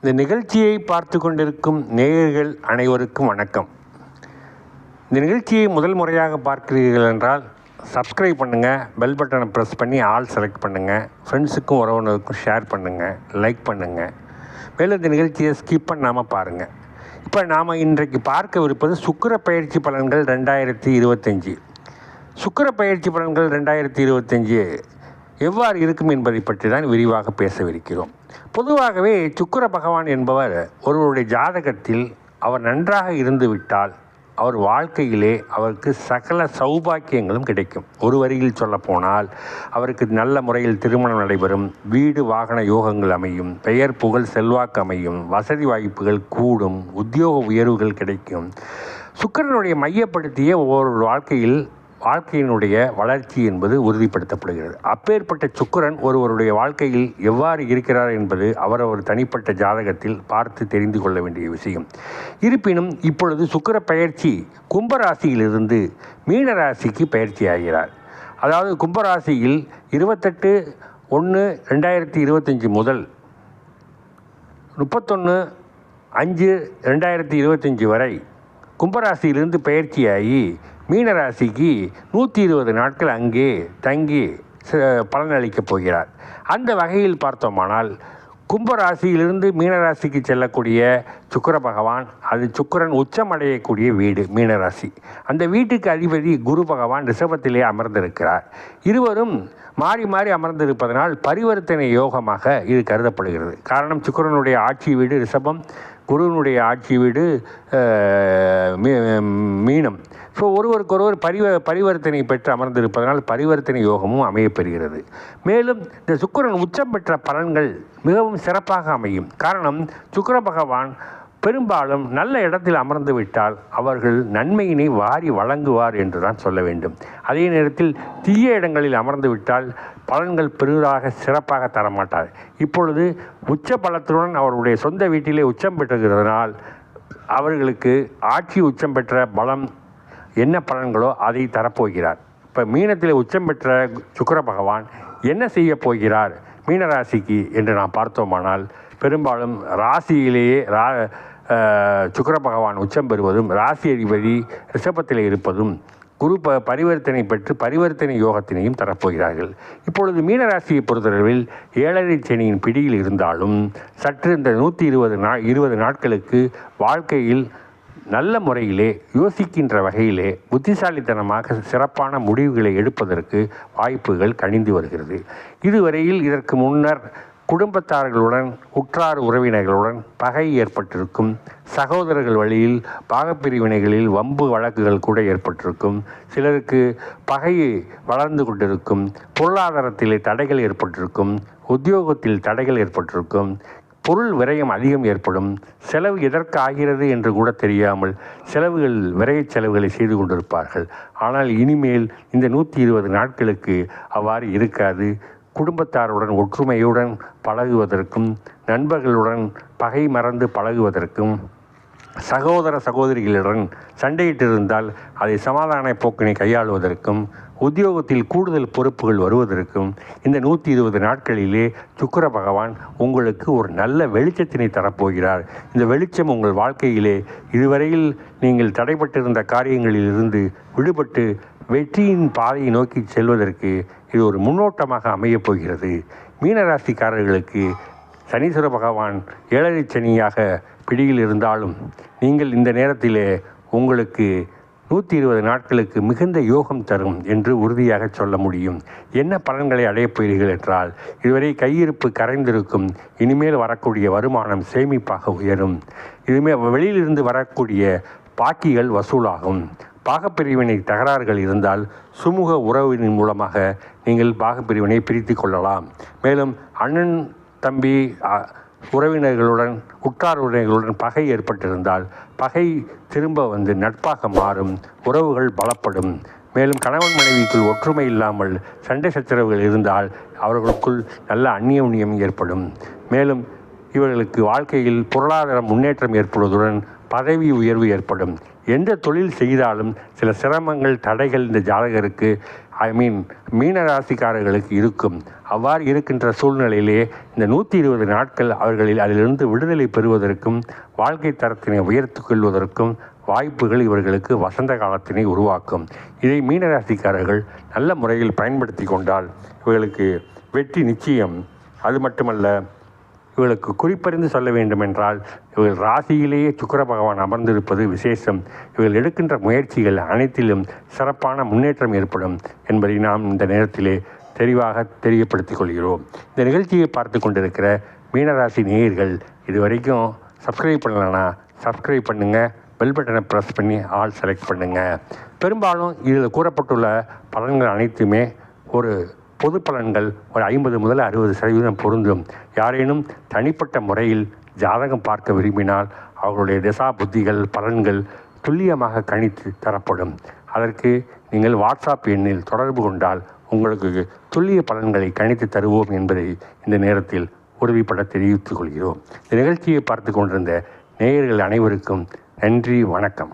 இந்த நிகழ்ச்சியை பார்த்து கொண்டிருக்கும் நேயர்கள் அனைவருக்கும் வணக்கம். இந்த நிகழ்ச்சியை முதல் முறையாக பார்க்கிறீர்கள் என்றால் சப்ஸ்கிரைப் பண்ணுங்கள், பெல் பட்டனை ப்ரெஸ் பண்ணி ஆல் செலக்ட் பண்ணுங்கள், ஃப்ரெண்ட்ஸுக்கும் உறவினருக்கும் ஷேர் பண்ணுங்கள், லைக் பண்ணுங்கள். மேலும் இந்த நிகழ்ச்சியை ஸ்கிப் பண்ணாமல் பாருங்கள். இப்போ நாம் இன்றைக்கு பார்க்கவிருப்பது சுக்கிர பயிற்சி பலன்கள் 2025. சுக்கிர பயிற்சி பலன்கள் 2025 எவ்வாறு இருக்கும் என்பதை பற்றி தான் விரிவாக பேசவிருக்கிறோம். பொதுவாகவே சுக்கிர பகவான் என்பவர் ஒருவருடைய ஜாதகத்தில் அவர் நன்றாக இருந்துவிட்டால் அவர் வாழ்க்கையிலே அவருக்கு சகல சௌபாக்கியங்களும் கிடைக்கும். ஒரு வரியில் சொல்லப்போனால் அவருக்கு நல்ல முறையில் திருமணம் நடைபெறும், வீடு வாகன யோகங்கள் அமையும், பெயர் புகழ் செல்வாக்கு அமையும், வசதி வாய்ப்புகள் கூடும், உத்தியோக உயர்வுகள் கிடைக்கும். சுக்கிரனுடைய மையப்படுத்திய ஒவ்வொரு வாழ்க்கையினுடைய வளர்ச்சி என்பது உறுதிப்படுத்தப்படுகிறது. அப்பேற்பட்ட சுக்கிரன் ஒருவருடைய வாழ்க்கையில் எவ்வாறு இருக்கிறார் என்பது அவரவர் தனிப்பட்ட ஜாதகத்தில் பார்த்து தெரிந்து கொள்ள வேண்டிய விஷயம். இருப்பினும் இப்பொழுது சுக்கிர பயிற்சி கும்பராசியிலிருந்து மீனராசிக்கு பயிற்சி ஆகிறார். அதாவது கும்பராசியில் 28/1/2025 முதல் 31/5/2025 வரை கும்பராசியிலிருந்து பயிற்சியாகி மீனராசிக்கு 120 நாட்கள் அங்கே தங்கி பலனளிக்கப் போகிறார். அந்த வகையில் பார்த்தோமானால் கும்பராசியிலிருந்து மீனராசிக்கு செல்லக்கூடிய சுக்கிர பகவான், அது சுக்கிரன் உச்சமடையக்கூடிய வீடு மீனராசி. அந்த வீட்டுக்கு அதிபதி குரு பகவான் ரிஷபத்திலே அமர்ந்திருக்கிறார். இருவரும் மாறி மாறி அமர்ந்திருப்பதனால் பரிவர்த்தனை யோகமாக இது கருதப்படுகிறது. காரணம், சுக்கிரனுடைய ஆட்சி வீடு ரிஷபம், குருவினுடைய ஆட்சி வீடு மீனம். ஸோ ஒருவருக்கொருவர் பரிவர்த்தனை பெற்று அமர்ந்திருப்பதனால் பரிவர்த்தனை யோகமும் அமையப்பெறுகிறது. மேலும் இந்த சுக்கிரன் உச்சம் பெற்ற பலன்கள் மிகவும் சிறப்பாக அமையும். காரணம், சுக்கிர பகவான் பெரும்பாலும் நல்ல இடத்தில் அமர்ந்து விட்டால் அவர்கள் நன்மையினை வாரி வழங்குவார் என்று தான் சொல்ல வேண்டும். அதே நேரத்தில் தீய இடங்களில் அமர்ந்து விட்டால் பலன்கள் பெரிதாக சிறப்பாக தரமாட்டார். இப்பொழுது உச்ச பலத்துடன் அவருடைய சொந்த வீட்டிலே உச்சம் பெற்றுகிறதுனால் அவர்களுக்கு ஆட்சி உச்சம் பெற்ற பலம் என்ன பலன்களோ அதை தரப்போகிறார். இப்போ மீனத்தில் உச்சம் பெற்ற சுக்கிர பகவான் என்ன செய்ய போகிறார் மீனராசிக்கு என்று நாம் பார்த்தோமானால், பெரும்பாலும் ராசியிலேயே சுக்கிர பகவான் உச்சம் பெறுவதும் ராசி அதிபதி ரிஷபத்தில் இருப்பதும் குரு பரிவர்த்தனை பெற்று பரிவர்த்தனை யோகத்தினையும் தரப்போகிறார்கள். இப்பொழுது மீனராசியை பொறுத்தளவில் 7.5 சனியின் பிடியில் இருந்தாலும் சற்று இந்த 120 நாட்களுக்கு வாழ்க்கையில் நல்ல முறையிலே யோசிக்கின்ற வகையிலே புத்திசாலித்தனமாக சிறப்பான முடிவுகளை எடுப்பதற்கு வாய்ப்புகள் கனிந்து வருகிறது. இதுவரையில் இதற்கு முன்னர் குடும்பத்தார்களுடன் உற்றார் உறவினர்களுடன் பகை ஏற்பட்டிருக்கும், சகோதரர்கள் வழியில் பாகப்பிரிவினைகளில் வம்பு வழக்குகள் கூட ஏற்பட்டிருக்கும், சிலருக்கு பகை வளர்ந்து கொண்டிருக்கும், பொருளாதாரத்திலே தடைகள் ஏற்பட்டிருக்கும், உத்தியோகத்தில் தடைகள் ஏற்பட்டிருக்கும், பொருள் விரயம் அதிகம் ஏற்படும், செலவு எதற்கு ஆகிறது என்று கூட தெரியாமல் விரய செலவுகளை செய்து கொண்டிருப்பார்கள். ஆனால் இனிமேல் இந்த 120 நாட்களுக்கு அவ்வாறு இருக்காது. குடும்பத்தாருடன் ஒற்றுமையுடன் பழகுவதற்கும், நண்பர்களுடன் பகை மறந்து பழகுவதற்கும், சகோதர சகோதரிகளுடன் சண்டையிட்டிருந்தால் அதை சமாதான போக்கினை கையாளுவதற்கும், உத்தியோகத்தில் கூடுதல் பொறுப்புகள் வருவதற்கும் இந்த 120 நாட்களிலே சுக்கிர பகவான் உங்களுக்கு ஒரு நல்ல வெளிச்சத்தினை தரப்போகிறார். இந்த வெளிச்சம் உங்கள் வாழ்க்கையிலே இதுவரையில் நீங்கள் தடைப்பட்டிருந்த காரியங்களிலிருந்து விடுபட்டு வெற்றியின் பாதையை நோக்கி செல்வதற்கு இது ஒரு முன்னோட்டமாக அமையப் போகிறது. மீனராசிக்காரர்களுக்கு சனீஸ்வர பகவான் 7.5 சனியாக பிடியில் இருந்தாலும் நீங்கள் இந்த நேரத்திலே உங்களுக்கு 120 நாட்களுக்கு மிகுந்த யோகம் தரும் என்று உறுதியாக சொல்ல முடியும். என்ன பலன்களை அடையப் போகிறீர்கள் என்றால், இதுவரை கையிருப்பு கரைந்திருக்கும், இனிமேல் வரக்கூடிய வருமானம் சேமிப்பாக உயரும். வெளியிலிருந்து வரக்கூடிய பாக்கிகள் வசூலாகும். பாகப்பிரிவினை தகராறுகள் இருந்தால் சுமூக உறவின் மூலமாக நீங்கள் பாகப்பிரிவினை பிரித்து கொள்ளலாம். மேலும் அண்ணன் தம்பி உறவினர்களுடன் உற்றார் உறவினர்களுடன் பகை ஏற்பட்டிருந்தால் பகை திரும்ப நட்பாக மாறும், உறவுகள் பலப்படும். மேலும் கணவன் மனைவிக்குள் ஒற்றுமை இல்லாமல் சண்டை சச்சரவுகள் இருந்தால் அவர்களுக்குள் நல்ல அந்யோன்யம் ஏற்படும். மேலும் இவர்களுக்கு வாழ்க்கையில் பொருளாதார முன்னேற்றம் ஏற்படுவதுடன் பதவி உயர்வு ஏற்படும். எந்த தொழில் செய்தாலும் சில சிரமங்கள் தடைகள் இந்த ஜாதகருக்கு மீன ராசிக்காரர்களுக்கு இருக்கும். அவ்வாறு இருக்கின்ற சூழ்நிலையிலே இந்த 120 நாட்கள் அதிலிருந்து விடுதலை பெறுவதற்கும் வாழ்க்கை தரத்தினை உயர்த்து கொள்வதற்கும் வாய்ப்புகள் இவர்களுக்கு வசந்த காலத்தினை உருவாக்கும். இதை மீனராசிக்காரர்கள் நல்ல முறையில் பயன்படுத்தி கொண்டால் இவர்களுக்கு வெற்றி நிச்சயம். அது மட்டுமல்ல, இவர்களுக்கு குறிப்பறிந்து சொல்ல வேண்டுமென்றால் இவர்கள் ராசியிலேயே சுக்கிர பகவான் அமர்ந்திருப்பது விசேஷம். இவர்கள் எடுக்கின்ற முயற்சிகள் அனைத்திலும் சிறப்பான முன்னேற்றம் ஏற்படும் என்பதை நாம் இந்த நேரத்திலே தெரியப்படுத்திக் கொள்கிறோம். இந்த நிகழ்ச்சியை பார்த்து கொண்டிருக்கிற மீனராசி நேயர்கள் இதுவரைக்கும் சப்ஸ்கிரைப் பண்ணலன்னா சப்ஸ்கிரைப் பண்ணுங்கள், பெல் பட்டனை ப்ரெஸ் பண்ணி ஆல் செலக்ட் பண்ணுங்கள். பெரும்பாலும் இதில் கூறப்பட்டுள்ள பலன்கள் அனைத்துமே ஒரு பொது பலன்கள் ஒரு 50 முதல் 60% பொருந்தும். யாரேனும் தனிப்பட்ட முறையில் ஜாதகம் பார்க்க விரும்பினால் அவர்களுடைய திசா புத்திகள் பலன்கள் துல்லியமாக கணித்து தரப்படும். அதற்கு நீங்கள் வாட்ஸ்அப் எண்ணில் தொடர்பு கொண்டால் உங்களுக்கு துல்லிய பலன்களை கணித்து தருவோம் என்பதை இந்த நேரத்தில் உறுதிப்பட தெரிவித்துக் கொள்கிறோம். இந்த நிகழ்ச்சியை பார்த்து கொண்டிருந்த நேயர்கள் அனைவருக்கும் நன்றி, வணக்கம்.